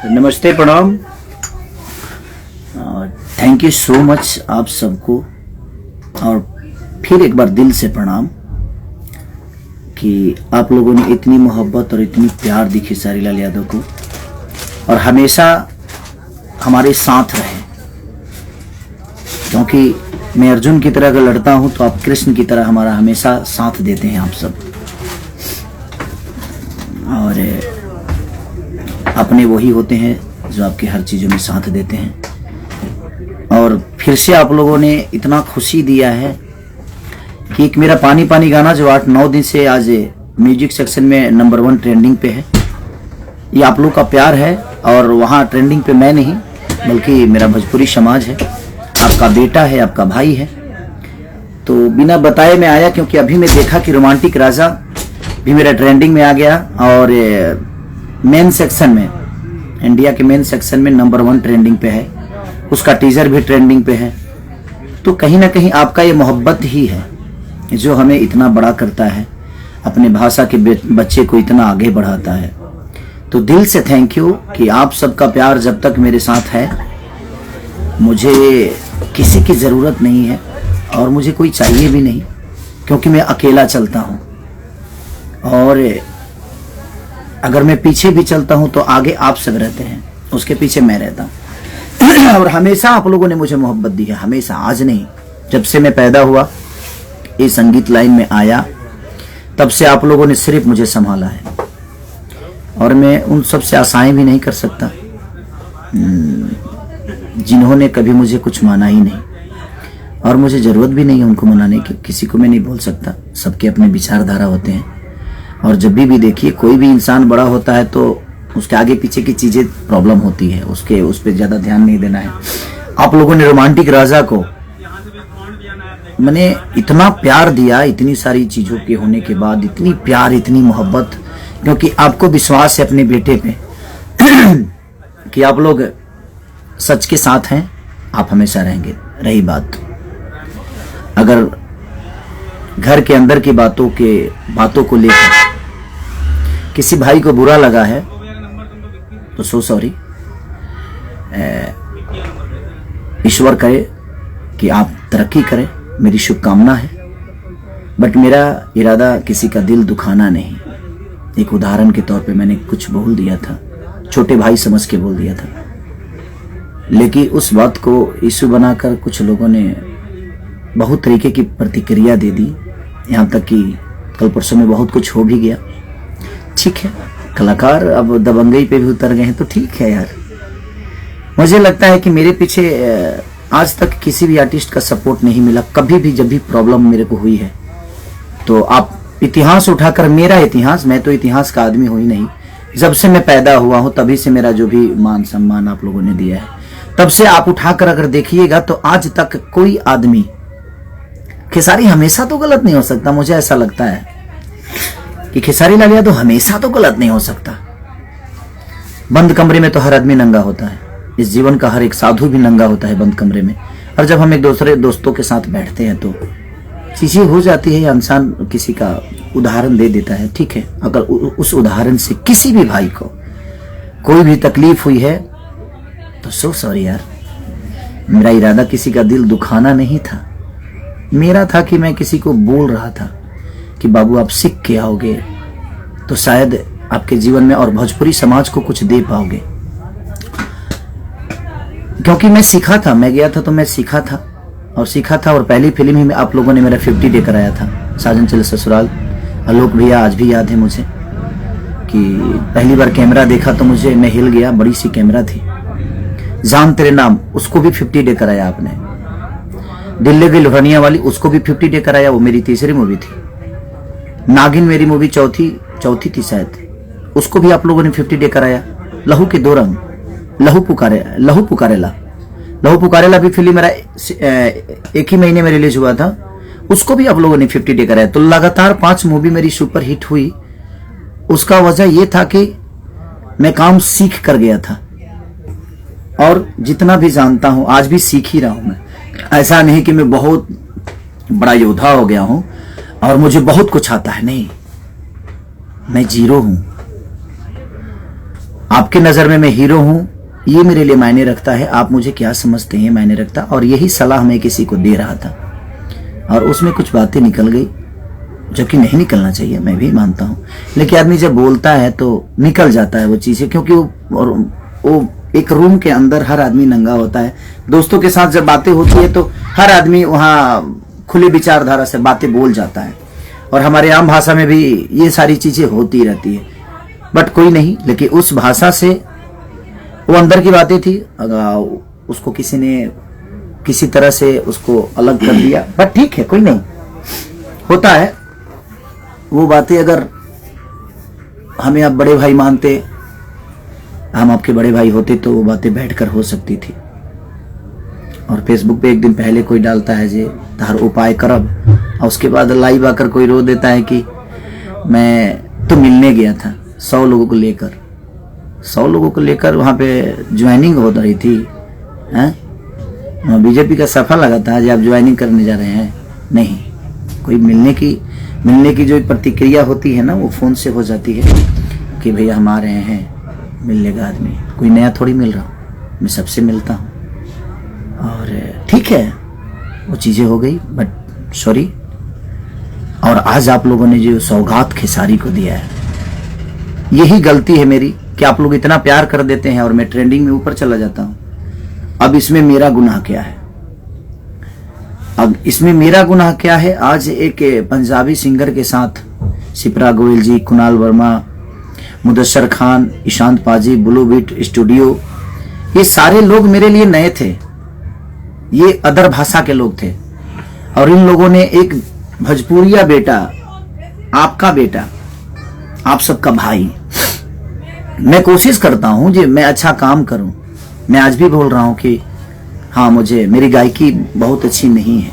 नमस्ते, प्रणाम। Thank you so much आप सबको, और फिर एक बार दिल से प्रणाम कि आप लोगों ने इतनी मोहब्बत और इतनी प्यार दी खेसारी लाल यादव को, और हमेशा हमारे साथ रहे। क्योंकि मैं अर्जुन की तरह अगर लड़ता हूं तो आप कृष्ण की तरह हमारा हमेशा साथ देते हैं आप सब, और अपने वही होते हैं जो आपके हर चीज़ों में साथ देते हैं। और फिर से आप लोगों ने इतना खुशी दिया है कि एक मेरा पानी पानी गाना जो 8-9 दिन से आज म्यूजिक सेक्शन में नंबर 1 ट्रेंडिंग पे है, ये आप लोग का प्यार है। और वहाँ ट्रेंडिंग पे मैं नहीं बल्कि मेरा भोजपुरी समाज है, आपका बेटा है, आपका भाई है। तो बिना बताए मैं आया क्योंकि अभी मैं देखा कि रोमांटिक राजा भी मेरा ट्रेंडिंग में आ गया, और मेन सेक्शन में, इंडिया के मेन सेक्शन में नंबर 1 ट्रेंडिंग पे है, उसका टीजर भी ट्रेंडिंग पे है। तो कहीं ना कहीं आपका ये मोहब्बत ही है जो हमें इतना बड़ा करता है, अपने भाषा के बच्चे को इतना आगे बढ़ाता है। तो दिल से थैंक यू कि आप सबका प्यार जब तक मेरे साथ है, मुझे किसी की ज़रूरत नहीं है और मुझे कोई चाहिए भी नहीं, क्योंकि मैं अकेला चलता हूँ। और अगर मैं पीछे भी चलता हूँ तो आगे आप सब रहते हैं, उसके पीछे मैं रहता हूँ। और हमेशा आप लोगों ने मुझे मोहब्बत दी है, हमेशा, आज नहीं, जब से मैं पैदा हुआ ये संगीत लाइन में आया तब से आप लोगों ने सिर्फ मुझे संभाला है, और मैं उन सब से आशाएं भी नहीं कर सकता जिन्होंने कभी मुझे कुछ माना ही नहीं, और मुझे ज़रूरत भी नहीं है उनको मनाने की। किसी को मैं नहीं बोल सकता, सबके अपने विचारधारा होते हैं। और जब भी देखिए कोई भी इंसान बड़ा होता है तो उसके आगे पीछे की चीज़ें प्रॉब्लम होती है, उस पर ज़्यादा ध्यान नहीं देना है। आप लोगों ने रोमांटिक राजा को मैंने इतना प्यार दिया, इतनी सारी चीज़ों के होने के बाद इतनी प्यार, इतनी मोहब्बत, क्योंकि आपको विश्वास है अपने बेटे पे कि आप लोग सच के साथ हैं, आप हमेशा रहेंगे। रही बात अगर घर के अंदर की बातों को लेकर किसी भाई को बुरा लगा है तो सो सॉरी, ईश्वर करे कि आप तरक्की करें, मेरी शुभकामना है। बट मेरा इरादा किसी का दिल दुखाना नहीं। एक उदाहरण के तौर पे मैंने कुछ बोल दिया था, छोटे भाई समझ के बोल दिया था, लेकिन उस बात को इशू बनाकर कुछ लोगों ने बहुत तरीके की प्रतिक्रिया दे दी, यहाँ तक कि कल परसों में बहुत कुछ हो भी गया। ठीक है, कलाकार अब दबंगई पे भी उतर गए हैं तो ठीक है यार। मुझे लगता है कि मेरे पीछे आज तक किसी भी आर्टिस्ट का सपोर्ट नहीं मिला, कभी भी। जब भी प्रॉब्लम मेरे को हुई है तो आप इतिहास उठाकर, मेरा इतिहास, मैं तो इतिहास का आदमी हूँ ही नहीं, जब से मैं पैदा हुआ हूँ तभी से मेरा जो भी मान सम्मान आप लोगों ने दिया है, तब से आप उठाकर अगर देखिएगा तो आज तक कोई आदमी, खेसारी हमेशा तो गलत नहीं हो सकता, मुझे ऐसा लगता है कि खेसारी लाल यादव हमेशा तो गलत नहीं हो सकता। बंद कमरे में तो हर आदमी नंगा होता है, इस जीवन का हर एक साधु भी नंगा होता है बंद कमरे में। और जब हम एक दूसरे दोस्तों के साथ बैठते हैं तो चीजें हो जाती है, या इंसान किसी का उदाहरण दे देता है। ठीक है, अगर उस उदाहरण से किसी भी भाई को कोई भी तकलीफ हुई है तो सो सॉरी यार, मेरा इरादा किसी का दिल दुखाना नहीं था। मेरा था कि मैं किसी को बोल रहा था कि बाबू आप सीख के आओगे तो शायद आपके जीवन में और भोजपुरी समाज को कुछ दे पाओगे। क्योंकि मैं सीखा था, मैं गया था तो मैं सीखा था, और पहली फिल्म ही में आप लोगों ने मेरा 50 डे कराया था, साजन चले ससुराल। आलोक भैया आज भी याद है मुझे कि पहली बार कैमरा देखा तो मैं हिल गया, बड़ी सी कैमरा थी। जान तेरे नाम, उसको भी 50 डे कराया आपने। दिल्ली की लोहनिया वाली, उसको भी 50 डे कराया, वो मेरी तीसरी मूवी थी। नागिन मेरी मूवी चौथी थी शायद, उसको भी आप लोगों ने 50 डे कराया। लहू के 2 रंग, लहू पुकारेला भी फिल्म मेरा एक ही महीने में रिलीज हुआ था, उसको भी आप लोगों ने 50 डे कराया। तो लगातार 5 मूवी मेरी सुपर हिट हुई। उसका वजह यह था कि मैं काम सीख कर गया था, और जितना भी जानता हूं आज भी सीख ही रहा हूं। मैं ऐसा नहीं कि मैं बहुत बड़ा योद्धा हो गया हूं और मुझे बहुत कुछ आता है, नहीं, मैं जीरो हूं। आपके नज़र में मैं हीरो हूं, ये मेरे लिए मायने रखता है। आप मुझे क्या समझते हैं मायने रखता। और यही सलाह मैं किसी को दे रहा था और उसमें कुछ बातें निकल गई जो कि नहीं निकलना चाहिए, मैं भी मानता हूँ। लेकिन आदमी जब बोलता है तो निकल जाता है वो चीज़ें, क्योंकि वो एक रूम के अंदर हर आदमी नंगा होता है। दोस्तों के साथ जब बातें होती है तो हर आदमी वहाँ खुली विचारधारा से बातें बोल जाता है, और हमारे आम भाषा में भी ये सारी चीज़ें होती रहती है। बट कोई नहीं, लेकिन उस भाषा से वो अंदर की बातें थी, उसको किसी ने किसी तरह से उसको अलग कर दिया। बट ठीक है, कोई नहीं, होता है वो बातें। अगर हमें आप बड़े भाई मानते, हम आपके बड़े भाई होते, तो वो बातें बैठकर हो सकती थी। और फेसबुक पे एक दिन पहले कोई डालता है जे तार उपाय करब, और उसके बाद लाइव आकर कोई रो देता है कि मैं तो मिलने गया था 100 लोगों को लेकर, 100 लोगों को लेकर वहाँ पे ज्वाइनिंग हो रही थी। हैं बीजेपी का सफल लगा था जो आप ज्वाइनिंग करने जा रहे हैं। नहीं, कोई मिलने की जो प्रतिक्रिया होती है ना, वो फ़ोन से हो जाती है कि भैया हम आ रहे हैं, मिलने का आदमी कोई नया थोड़ी मिल रहा हूँ, मैं सबसे मिलता हूँ। और ठीक है, वो चीज़ें हो गई, बट सॉरी। और आज आप लोगों ने जो सौगात खेसारी को दिया है, यही गलती है मेरी कि आप लोग इतना प्यार कर देते हैं और मैं ट्रेंडिंग में ऊपर चला जाता हूँ। अब इसमें मेरा गुनाह क्या है? अब इसमें मेरा गुनाह क्या है? आज एक पंजाबी सिंगर के साथ शिप्रा गोयल जी, कुणाल वर्मा, मुदस्सर खान, ईशांत पाजी, ब्लू बीट स्टूडियो, ये सारे लोग मेरे लिए नए थे। ये अदर भाषा के लोग थे, और इन लोगों ने एक भोजपुरिया बेटा, आपका बेटा, आप सबका भाई, मैं कोशिश करता हूं कि मैं अच्छा काम करूं। मैं आज भी बोल रहा हूं कि हाँ, मेरी गायकी बहुत अच्छी नहीं है,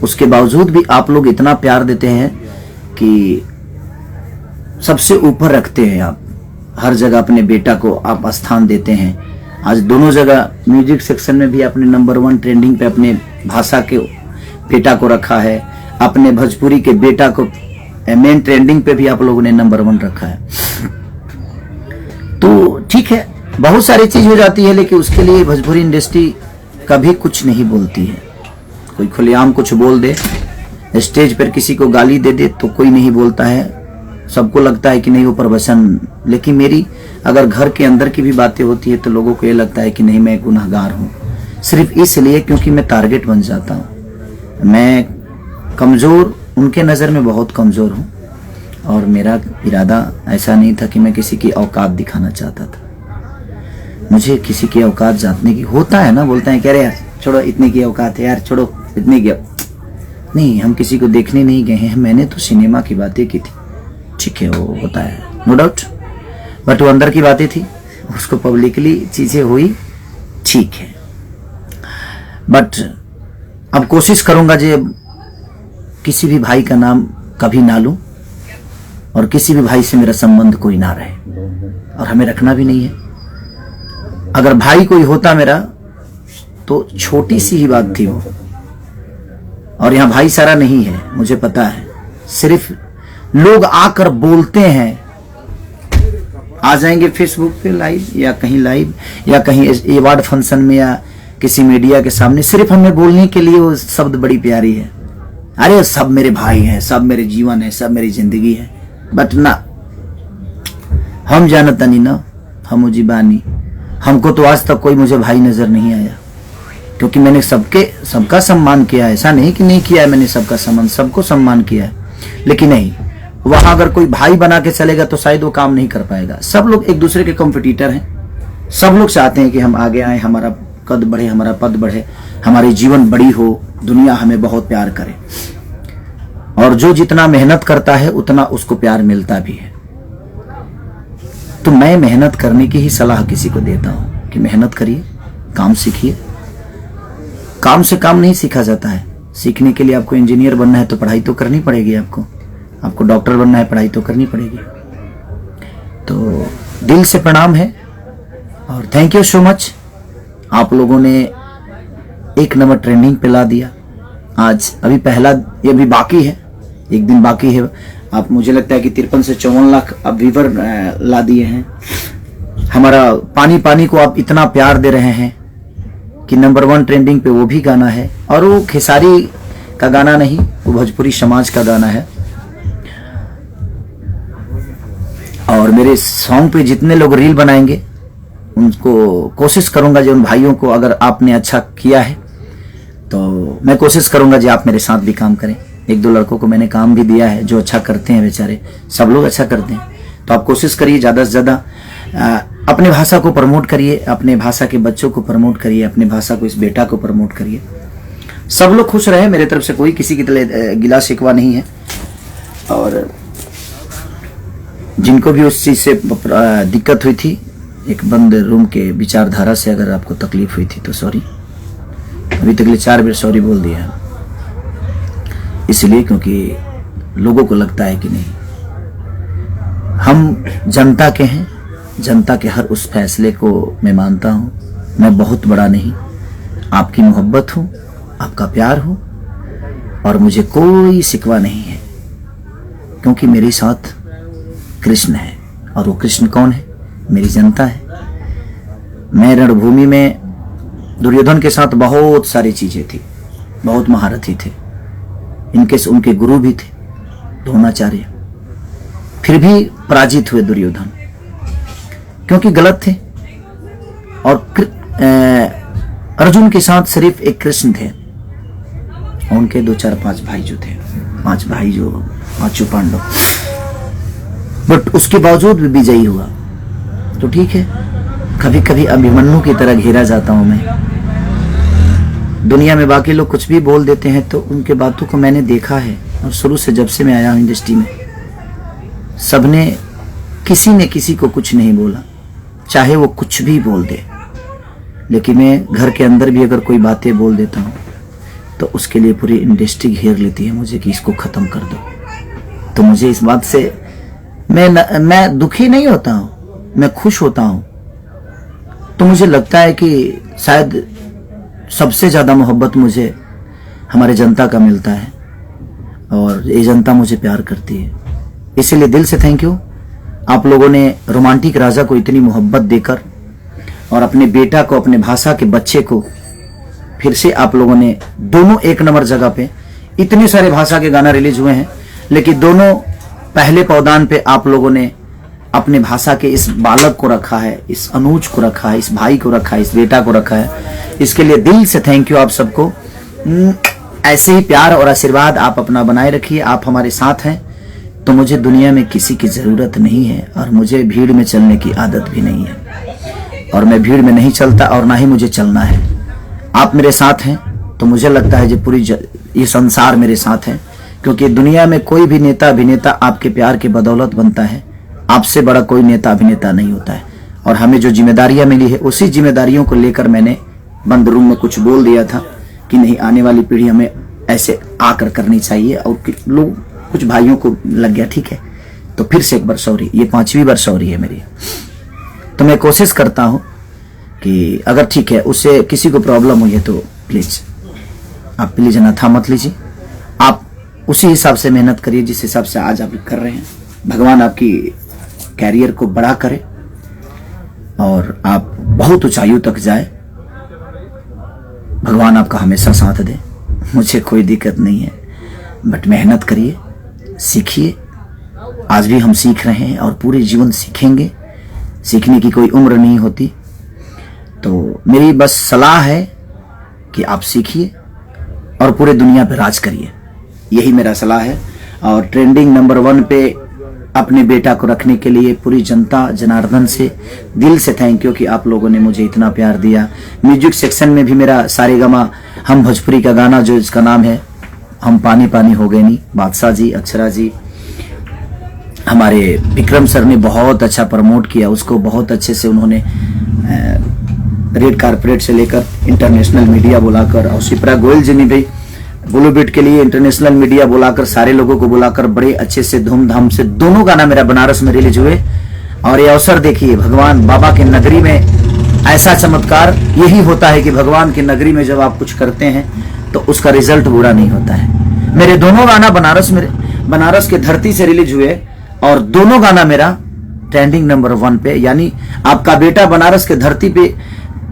उसके बावजूद भी आप लोग इतना प्यार देते हैं कि सबसे ऊपर रखते हैं। आप हर जगह अपने बेटा को आप स्थान देते हैं। आज दोनों जगह म्यूजिक सेक्शन में भी आपने नंबर 1 ट्रेंडिंग पे अपने भाषा के बेटा को रखा है, अपने भोजपुरी के बेटा को मेन ट्रेंडिंग पे भी आप लोगों ने नंबर 1 रखा है। तो ठीक है, बहुत सारी चीज हो जाती है, लेकिन उसके लिए भोजपुरी इंडस्ट्री कभी कुछ नहीं बोलती है। कोई खुलेआम कुछ बोल दे, स्टेज पर किसी को गाली दे दे तो कोई नहीं बोलता है, सबको लगता है कि नहीं वो प्रवचन। लेकिन मेरी अगर घर के अंदर की भी बातें होती है तो लोगों को ये लगता है कि नहीं, मैं गुनहगार हूँ, सिर्फ इसलिए क्योंकि मैं टारगेट बन जाता हूँ। मैं कमज़ोर, उनके नज़र में बहुत कमज़ोर हूँ, और मेरा इरादा ऐसा नहीं था कि मैं किसी की औकात दिखाना चाहता था। मुझे किसी की औकात जानने की होता है ना, बोलते हैं कह रहे यार छोड़ो, इतने की औकात है यार, छोड़ो इतने की। नहीं, हम किसी को देखने नहीं गए हैं, मैंने तो सिनेमा की बातें की थी, ठीक है, वो होता है नो डाउट, बट वो अंदर की बातें थी, उसको पब्लिकली चीजें हुई, ठीक है। बट अब कोशिश करूंगा जे किसी भी भाई का नाम कभी ना लूं, और किसी भी भाई से मेरा संबंध कोई ना रहे, और हमें रखना भी नहीं है। अगर भाई कोई होता मेरा तो छोटी सी ही बात थी वो, और यहाँ भाई सारा नहीं है, मुझे पता है। सिर्फ लोग आकर बोलते हैं, आ जाएंगे फेसबुक पे लाइव या कहीं लाइव या कहीं अवार्ड फंक्शन में या किसी मीडिया के सामने, सिर्फ हमें बोलने के लिए वो शब्द बड़ी प्यारी है, अरे सब मेरे भाई हैं, सब मेरे जीवन है, सब मेरी जिंदगी है। बट ना, हम जानता नहीं ना, हम जीवानी, हमको तो आज तक कोई मुझे भाई नजर नहीं आया, क्योंकि मैंने सबका सम्मान किया है। ऐसा नहीं कि नहीं किया है, मैंने सबका सबको सम्मान किया है। लेकिन नहीं, वहां अगर कोई भाई बना के चलेगा तो शायद वो काम नहीं कर पाएगा। सब लोग एक दूसरे के कॉम्पिटिटर हैं, सब लोग चाहते हैं कि हम आगे आए, हमारा कद बढ़े, हमारा पद बढ़े, हमारी जीवन बड़ी हो, दुनिया हमें बहुत प्यार करे। और जो जितना मेहनत करता है उतना उसको प्यार मिलता भी है। तो मैं मेहनत करने की ही सलाह किसी को देता हूं कि मेहनत करिए, काम सीखिए। काम से काम नहीं सीखा जाता है, सीखने के लिए आपको इंजीनियर बनना है तो पढ़ाई तो करनी पड़ेगी, आपको डॉक्टर बनना है, पढ़ाई तो करनी पड़ेगी। तो दिल से प्रणाम है और थैंक यू सो मच। आप लोगों ने 1 नंबर ट्रेंडिंग पे ला दिया। आज अभी पहला, ये भी बाकी है, एक दिन बाकी है। आप, मुझे लगता है कि 53 से 54 लाख अब व्यूवर ला दिए हैं। हमारा पानी पानी को आप इतना प्यार दे रहे हैं कि नंबर 1 ट्रेंडिंग पे वो भी गाना है, और वो खेसारी का गाना नहीं, वो भोजपुरी समाज का गाना है। और मेरे सॉन्ग पे जितने लोग रील बनाएंगे उनको कोशिश करूंगा जो उन भाइयों को, अगर आपने अच्छा किया है तो मैं कोशिश करूंगा जी आप मेरे साथ भी काम करें। 1-2 लड़कों को मैंने काम भी दिया है जो अच्छा करते हैं, बेचारे सब लोग अच्छा करते हैं। तो आप कोशिश करिए ज़्यादा से ज़्यादा अपने भाषा को प्रमोट करिए, अपने भाषा के बच्चों को प्रमोट करिए, अपने भाषा को, इस बेटा को प्रमोट करिए। सब लोग खुश रहे, मेरे तरफ से कोई किसी की तरह गिला शिकवा नहीं है। और जिनको भी उस चीज़ से दिक्कत हुई थी, एक बंद रूम के विचारधारा से अगर आपको तकलीफ हुई थी तो सॉरी। अभी तक 4 बार सॉरी बोल दिया, इसलिए क्योंकि लोगों को लगता है कि नहीं, हम जनता के हैं, जनता के हर उस फैसले को मैं मानता हूं। मैं बहुत बड़ा नहीं, आपकी मोहब्बत हूं, आपका प्यार हूं, और मुझे कोई शिकवा नहीं है, क्योंकि मेरे साथ कृष्ण है। और वो कृष्ण कौन है? मेरी जनता है। मैं रणभूमि में दुर्योधन के साथ बहुत सारी चीजें थी, बहुत महारथी थे, उनके गुरु भी थे द्रोणाचार्य, फिर भी पराजित हुए दुर्योधन, क्योंकि गलत थे। और अर्जुन के साथ सिर्फ एक कृष्ण थे, उनके 2, 4, 5 भाई जो थे, 5 भाई जो 5 पांडव, बट उसके बावजूद भी विजयी हुआ। तो ठीक है, कभी कभी अभिमन्यु की तरह घेरा जाता हूं मैं। दुनिया में बाकी लोग कुछ भी बोल देते हैं, तो उनके बातों को मैंने देखा है, और शुरू से जब से मैं आया हूं इंडस्ट्री में, सबने, किसी ने किसी को कुछ नहीं बोला, चाहे वो कुछ भी बोल दे। लेकिन मैं घर के अंदर भी अगर कोई बातें बोल देता हूं तो उसके लिए पूरी इंडस्ट्री घेर लेती है मुझे कि इसको खत्म कर दो। तो मुझे इस बात से मैं दुखी नहीं होता हूं, मैं खुश होता हूं। तो मुझे लगता है कि शायद सबसे ज्यादा मोहब्बत मुझे हमारे जनता का मिलता है, और ये जनता मुझे प्यार करती है। इसलिए दिल से थैंक यू। आप लोगों ने रोमांटिक राजा को इतनी मोहब्बत देकर, और अपने बेटा को, अपने भाषा के बच्चे को फिर से आप लोगों ने दोनों 1 नंबर जगह पे, इतने सारे भाषा के गाना रिलीज हुए हैं, लेकिन दोनों पहले पौदान पे आप लोगों ने अपने भाषा के इस बालक को रखा है, इस अनुज को रखा है, इस भाई को रखा है, इस बेटा को रखा है। इसके लिए दिल से थैंक यू आप सबको। ऐसे ही प्यार और आशीर्वाद आप अपना बनाए रखिए। आप हमारे साथ हैं तो मुझे दुनिया में किसी की जरूरत नहीं है, और मुझे भीड़ में चलने की आदत भी नहीं है, और मैं भीड़ में नहीं चलता, और ना ही मुझे चलना है। आप मेरे साथ हैं तो मुझे लगता है जो ये संसार मेरे साथ है, क्योंकि दुनिया में कोई भी नेता अभिनेता आपके प्यार के बदौलत बनता है। आपसे बड़ा कोई नेता अभिनेता नहीं होता है। और हमें जो जिम्मेदारियां मिली है, उसी जिम्मेदारियों को लेकर मैंने बंद रूम में कुछ बोल दिया था कि नहीं, आने वाली पीढ़ी हमें ऐसे आकर करनी चाहिए, और लोग, कुछ भाइयों को लग गया, ठीक है। तो फिर से एक बार सॉरी, ये 5वीं बार सॉरी है मेरी। तो मैं कोशिश करता हूं कि अगर ठीक है, उससे किसी को प्रॉब्लम हुई है तो प्लीज आप प्लीज अनाथा मत लीजिए। आप उसी हिसाब से मेहनत करिए जिस हिसाब से आज आप कर रहे हैं। भगवान आपकी कैरियर को बड़ा करे और आप बहुत ऊंचाइयों तक जाए। भगवान आपका हमेशा साथ दे, मुझे कोई दिक्कत नहीं है, बट मेहनत करिए, सीखिए। आज भी हम सीख रहे हैं और पूरे जीवन सीखेंगे। सीखने की कोई उम्र नहीं होती। तो मेरी बस सलाह है कि आप सीखिए और पूरे दुनिया पे राज करिए, यही मेरा सलाह है। और ट्रेंडिंग नंबर 1 पे अपने बेटा को रखने के लिए पूरी जनता जनार्दन से दिल से थैंक यू कि आप लोगों ने मुझे इतना प्यार दिया। म्यूजिक सेक्शन में भी मेरा सारेगामा हम भोजपुरी का गाना जो इसका नाम है हम पानी पानी हो गए नहीं, बादशाह जी, अक्षरा जी, हमारे विक्रम सर ने बहुत अच्छा प्रमोट किया उसको। बहुत अच्छे से उन्होंने रेड कारपेट से लेकर इंटरनेशनल मीडिया बुलाकर, और शिप्रा गोयल जी ने भी ब्लू बीट के लिए इंटरनेशनल मीडिया बुलाकर, सारे लोगों को बुलाकर बड़े अच्छे से धूमधाम से दोनों गाना मेरा बनारस में रिलीज हुए। और ये अवसर देखिए, भगवान बाबा की नगरी में ऐसा चमत्कार यही होता है कि भगवान की नगरी में जब आप कुछ करते हैं तो उसका रिजल्ट बुरा नहीं होता है। मेरे दोनों गाना बनारस के धरती से रिलीज हुए और दोनों गाना मेरा ट्रेंडिंग नंबर 1 पे, यानी आपका बेटा बनारस के धरती पे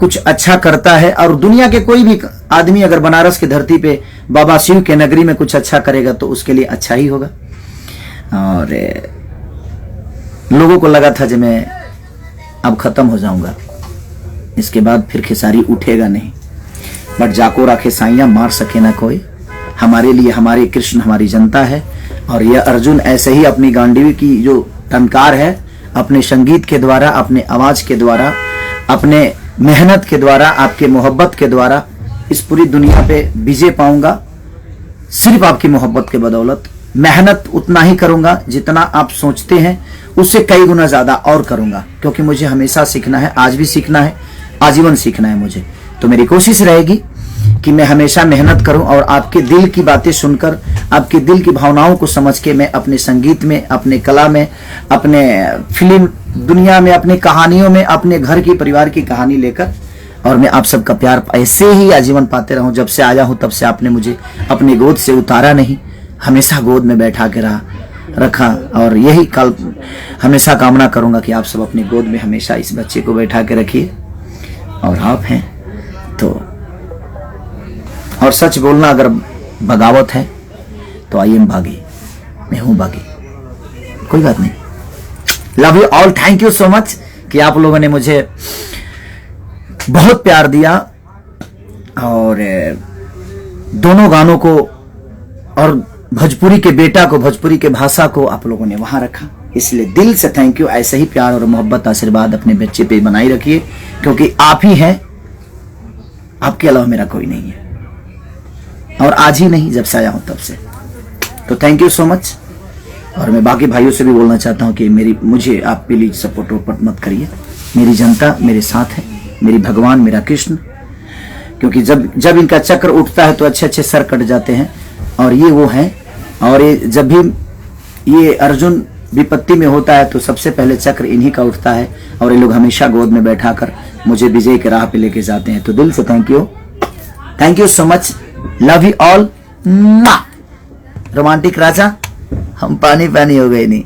कुछ अच्छा करता है, और दुनिया के कोई भी आदमी अगर बनारस की धरती पे बाबा शिव के नगरी में कुछ अच्छा करेगा तो उसके लिए अच्छा ही होगा। और लोगों को लगा था कि मैं अब खत्म हो जाऊंगा, इसके बाद फिर खेसारी उठेगा नहीं, बट जाको राखे साइयां मार सके ना कोई। हमारे लिए हमारे कृष्ण हमारी जनता है, और यह अर्जुन ऐसे ही अपनी गांडीवी की जो टंकार है, अपने संगीत के द्वारा, अपने आवाज के द्वारा, अपने मेहनत के द्वारा, आपके मोहब्बत के द्वारा इस पूरी दुनिया पे विजय पाऊंगा। सिर्फ आपकी मोहब्बत के बदौलत मेहनत उतना ही करूंगा जितना आप सोचते हैं, उससे कई गुना ज्यादा और करूंगा, क्योंकि मुझे हमेशा सीखना है, आज भी सीखना है, आजीवन सीखना है मुझे। तो मेरी कोशिश रहेगी कि मैं हमेशा मेहनत करूं और आपके दिल की बातें सुनकर, आपके दिल की भावनाओं को समझ के मैं अपने संगीत में, अपने कला में, अपने फिल्म दुनिया में, अपनी कहानियों में, अपने घर की परिवार की कहानी लेकर, और मैं आप सबका प्यार ऐसे ही आजीवन पाते रहूं। जब से आया हूं तब से आपने मुझे अपनी गोद से उतारा नहीं, हमेशा गोद में बैठा के रखा, और यही कल हमेशा कामना करूंगा कि आप सब अपनी गोद में हमेशा इस बच्चे को बैठा के रखिए। और आप हैं तो, और सच बोलना अगर बगावत है तो आई एम बागी, मैं हूं बागी, कोई बात नहीं। Love you all, thank you so much कि आप लोगों ने मुझे बहुत प्यार दिया, और दोनों गानों को और भोजपुरी के बेटा को, भोजपुरी के भाषा को आप लोगों ने वहां रखा, इसलिए दिल से थैंक यू। ऐसे ही प्यार और मोहब्बत, आशीर्वाद अपने बच्चे पे बनाई रखिए, क्योंकि आप ही हैं, आपके अलावा मेरा कोई नहीं है, और आज ही नहीं, जब से आया हूं तब से। तो थैंक यू सो मच। और मैं बाकी भाइयों से भी बोलना चाहता हूं कि मुझे आप प्लीज सपोर्ट वोपोर्ट मत करिए, मेरी जनता मेरे साथ है, मेरी भगवान, मेरा कृष्ण, क्योंकि जब इनका चक्र उठता है तो अच्छे अच्छे सर कट जाते हैं, और ये वो हैं। और ये जब भी ये अर्जुन विपत्ति में होता है तो सबसे पहले चक्र इन्हीं का उठता है, और ये लोग हमेशा गोद में बैठाकर मुझे विजय के राह पे लेके जाते हैं। तो दिल से thank you so much, love you all. Romantic Raja, हम पानी पानी हो गए नहीं।